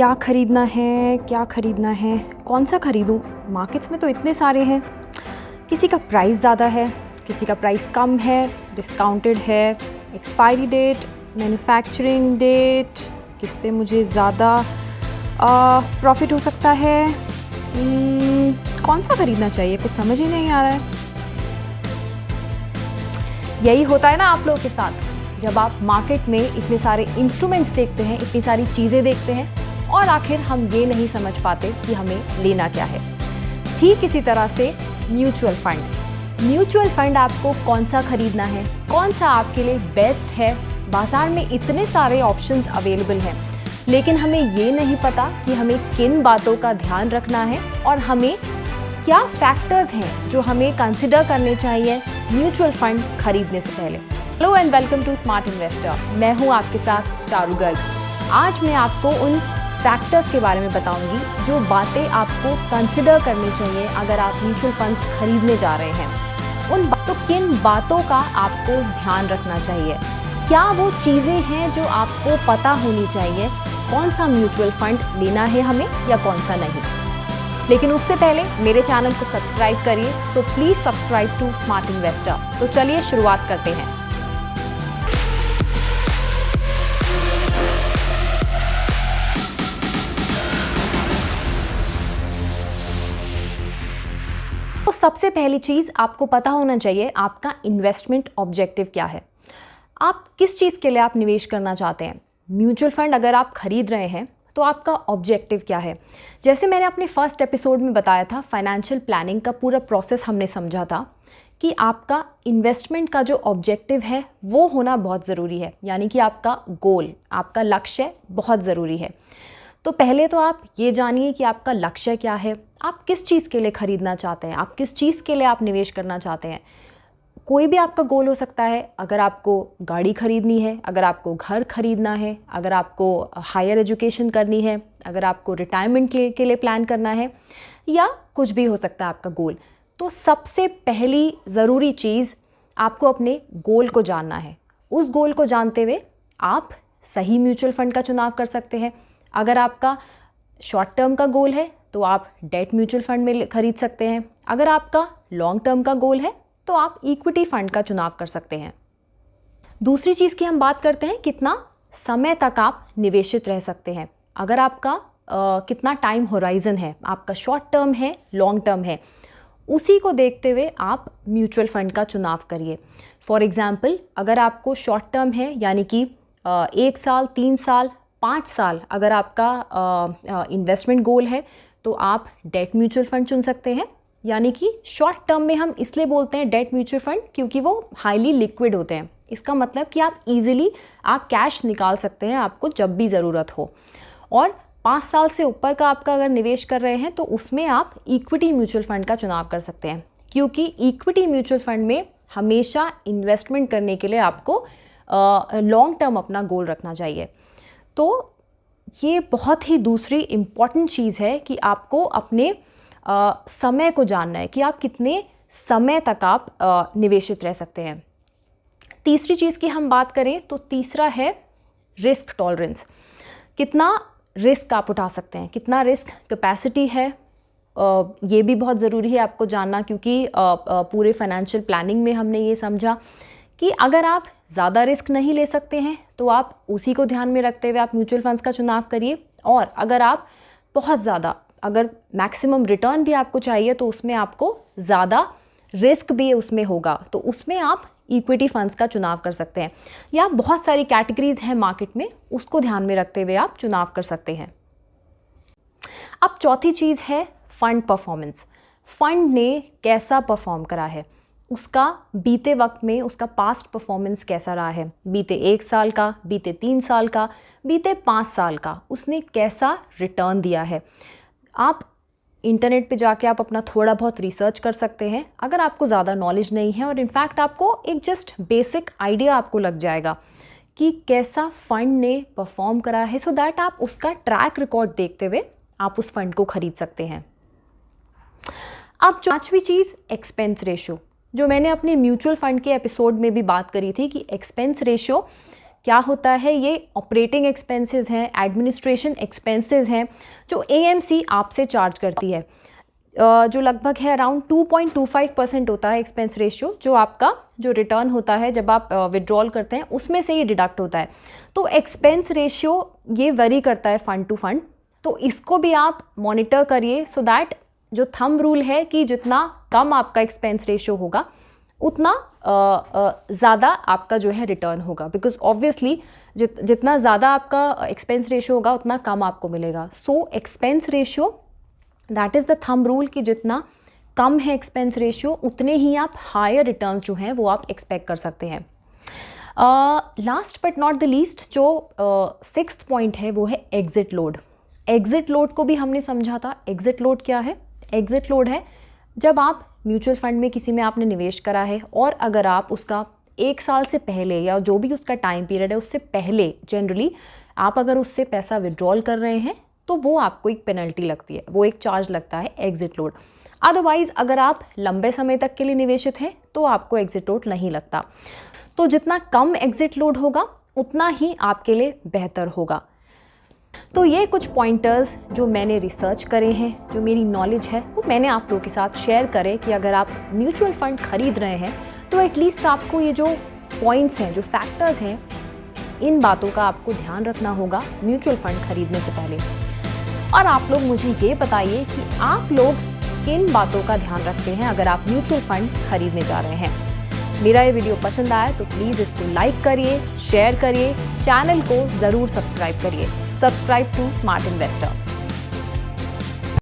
क्या ख़रीदना है, क्या ख़रीदना है, कौन सा ख़रीदूँ? मार्केट्स में तो इतने सारे हैं। किसी का प्राइस ज़्यादा है, किसी का प्राइस कम है, डिस्काउंटेड है, एक्सपायरी डेट, मैन्युफैक्चरिंग डेट, किस पे मुझे ज़्यादा प्रॉफिट हो सकता है। कौन सा ख़रीदना चाहिए, कुछ समझ ही नहीं आ रहा है। यही होता है ना आप लोगों के साथ, जब आप मार्केट में इतने सारे इंस्ट्रूमेंट्स देखते हैं, इतनी सारी चीज़ें देखते हैं और आखिर हम ये नहीं समझ पाते कि हमें लेना क्या है। ठीक इसी तरह से म्यूचुअल फंड आपको कौन सा खरीदना है, कौन सा आपके लिए बेस्ट है। बाजार में इतने सारे ऑप्शंस अवेलेबल हैं, लेकिन हमें ये नहीं पता कि हमें किन बातों का ध्यान रखना है और हमें क्या फैक्टर्स हैं जो हमें कंसिडर करने चाहिए म्यूचुअल फंड खरीदने से पहले। Hello and welcome to Smart Investor. मैं हूं आपके साथ चारू गर्ग। आज मैं आपको उन फैक्टर्स के बारे में बताऊंगी जो बातें आपको कंसिडर करनी चाहिए अगर आप म्यूचुअल फंड्स खरीदने जा रहे हैं। तो किन बातों का आपको ध्यान रखना चाहिए, क्या वो चीज़ें हैं जो आपको पता होनी चाहिए, कौन सा म्यूचुअल फंड लेना है हमें या कौन सा नहीं। लेकिन उससे पहले मेरे चैनल को सब्सक्राइब करिए, so please subscribe to Smart Investor. तो चलिए शुरुआत करते हैं। तो सबसे पहली चीज़ आपको पता होना चाहिए आपका इन्वेस्टमेंट ऑब्जेक्टिव क्या है। आप किस चीज़ के लिए आप निवेश करना चाहते हैं। म्यूचुअल फंड अगर आप खरीद रहे हैं तो आपका ऑब्जेक्टिव क्या है। जैसे मैंने अपने फर्स्ट एपिसोड में बताया था, फाइनेंशियल प्लानिंग का पूरा प्रोसेस हमने समझा था कि आपका इन्वेस्टमेंट का जो ऑब्जेक्टिव है वो होना बहुत ज़रूरी है, यानी कि आपका गोल, आपका लक्ष्य बहुत ज़रूरी है। तो पहले तो आप ये जानिए कि आपका लक्ष्य क्या है, आप किस चीज़ के लिए ख़रीदना चाहते हैं, आप किस चीज़ के लिए आप निवेश करना चाहते हैं। कोई भी आपका गोल हो सकता है। अगर आपको गाड़ी खरीदनी है, अगर आपको घर खरीदना है, अगर आपको हायर एजुकेशन करनी है, अगर आपको रिटायरमेंट के लिए प्लान करना है, या कुछ भी हो सकता है आपका गोल। तो सबसे पहली ज़रूरी चीज़ आपको अपने गोल को जानना है। उस गोल को जानते हुए आप सही म्यूचुअल फंड का चुनाव कर सकते हैं। अगर आपका शॉर्ट टर्म का गोल है तो आप डेट म्यूचुअल फंड में खरीद सकते हैं। अगर आपका लॉन्ग टर्म का गोल है तो आप इक्विटी फंड का चुनाव कर सकते हैं। दूसरी चीज़ की हम बात करते हैं, कितना समय तक आप निवेशित रह सकते हैं। अगर आपका कितना टाइम होराइजन है, आपका शॉर्ट टर्म है, लॉन्ग टर्म है, उसी को देखते हुए आप म्यूचुअल फंड का चुनाव करिए। फॉर एग्जाम्पल, अगर आपको शॉर्ट टर्म है, यानी कि 1 साल, 3 साल, 5 साल अगर आपका इन्वेस्टमेंट गोल है तो आप डेट म्यूचुअल फंड चुन सकते हैं। यानी कि शॉर्ट टर्म में हम इसलिए बोलते हैं डेट म्यूचुअल फंड क्योंकि वो हाईली लिक्विड होते हैं। इसका मतलब कि आप इजीली आप कैश निकाल सकते हैं आपको जब भी ज़रूरत हो। और 5 साल से ऊपर का आपका अगर निवेश कर रहे हैं तो उसमें आप इक्विटी म्यूचुअल फंड का चुनाव कर सकते हैं, क्योंकि इक्विटी म्यूचुअल फंड में हमेशा इन्वेस्टमेंट करने के लिए आपको लॉन्ग टर्म अपना गोल रखना चाहिए। तो ये बहुत ही दूसरी इम्पॉर्टेंट चीज़ है कि आपको अपने समय को जानना है कि आप कितने समय तक आप निवेशित रह सकते हैं। तीसरी चीज़ की हम बात करें तो तीसरा है रिस्क टॉलरेंस। कितना रिस्क आप उठा सकते हैं, कितना रिस्क कैपेसिटी है, ये भी बहुत ज़रूरी है आपको जानना, क्योंकि पूरे फाइनेंशियल प्लानिंग में हमने ये समझा कि अगर आप ज़्यादा रिस्क नहीं ले सकते हैं तो आप उसी को ध्यान में रखते हुए आप म्यूचुअल फंड्स का चुनाव करिए। और अगर आप बहुत ज़्यादा, अगर मैक्सिमम रिटर्न भी आपको चाहिए तो उसमें आपको ज़्यादा रिस्क भी उसमें होगा, तो उसमें आप इक्विटी फंड्स का चुनाव कर सकते हैं। या बहुत सारी कैटेगरीज हैं मार्केट में, उसको ध्यान में रखते हुए आप चुनाव कर सकते हैं। अब चौथी चीज़ है फंड परफॉर्मेंस। फंड ने कैसा परफॉर्म करा है, उसका बीते वक्त में उसका पास्ट परफॉर्मेंस कैसा रहा है। बीते 1 साल का, बीते 3 साल का, बीते 5 साल का उसने कैसा रिटर्न दिया है। आप इंटरनेट पे जाके आप अपना थोड़ा बहुत रिसर्च कर सकते हैं अगर आपको ज़्यादा नॉलेज नहीं है, और इनफैक्ट आपको एक जस्ट बेसिक आइडिया आपको लग जाएगा कि कैसा फंड ने परफॉर्म करा है, सो दैट आप उसका ट्रैक रिकॉर्ड देखते हुए आप उस फंड को खरीद सकते हैं। अब पांचवी चीज़ एक्सपेंस रेशो, जो मैंने अपने म्यूचुअल फंड के एपिसोड में भी बात करी थी कि एक्सपेंस रेशो क्या होता है, ये ऑपरेटिंग एक्सपेंसेस हैं, एडमिनिस्ट्रेशन एक्सपेंसेस हैं जो AMC आपसे चार्ज करती है, जो लगभग है अराउंड 2.25% होता है एक्सपेंस रेशियो, जो आपका जो रिटर्न होता है जब आप विड्रॉल करते हैं उसमें से ये डिडक्ट होता है। तो एक्सपेंस रेशियो ये वेरी करता है फंड टू फंड, तो इसको भी आप मॉनिटर करिए सो दैट जो थंब रूल है कि जितना कम आपका एक्सपेंस रेशियो होगा उतना ज़्यादा आपका जो है रिटर्न होगा, बिकॉज ऑब्वियसली जितना ज़्यादा आपका एक्सपेंस रेशियो होगा उतना कम आपको मिलेगा। So expense ratio that is the thumb rule कि जितना कम है एक्सपेंस रेशियो उतने ही आप हायर रिटर्न्स जो हैं वो आप एक्सपेक्ट कर सकते हैं। Last but not the least जो 6th पॉइंट है वो है एग्जिट लोड। एग्जिट लोड को भी हमने समझा था। एग्जिट लोड क्या है? एग्जिट लोड है जब आप म्यूचुअल फंड में किसी में आपने निवेश करा है और अगर आप उसका 1 साल से पहले या जो भी उसका टाइम पीरियड है उससे पहले जनरली आप अगर उससे पैसा विड्रॉल कर रहे हैं तो वो आपको एक पेनल्टी लगती है, वो एक चार्ज लगता है एग्जिट लोड। अदरवाइज़ अगर आप लंबे समय तक के लिए निवेशित हैं तो आपको एग्जिट लोड नहीं लगता। तो जितना कम एग्जिट लोड होगा उतना ही आपके लिए बेहतर होगा। तो ये कुछ पॉइंटर्स जो मैंने रिसर्च करे हैं, जो मेरी नॉलेज है वो मैंने आप लोगों के साथ शेयर करे कि अगर आप म्यूचुअल फंड खरीद रहे हैं तो एटलीस्ट आपको ये जो पॉइंट्स हैं, जो फैक्टर्स हैं, इन बातों का आपको ध्यान रखना होगा म्यूचुअल फंड खरीदने से पहले। और आप लोग मुझे ये बताइए कि आप लोग किन बातों का ध्यान रखते हैं अगर आप म्यूचुअल फंड खरीदने जा रहे हैं। मेरा ये वीडियो पसंद आया तो प्लीज़ इसको लाइक करिए, शेयर करिए, चैनल को ज़रूर सब्सक्राइब करिए। Subscribe to Smart investor.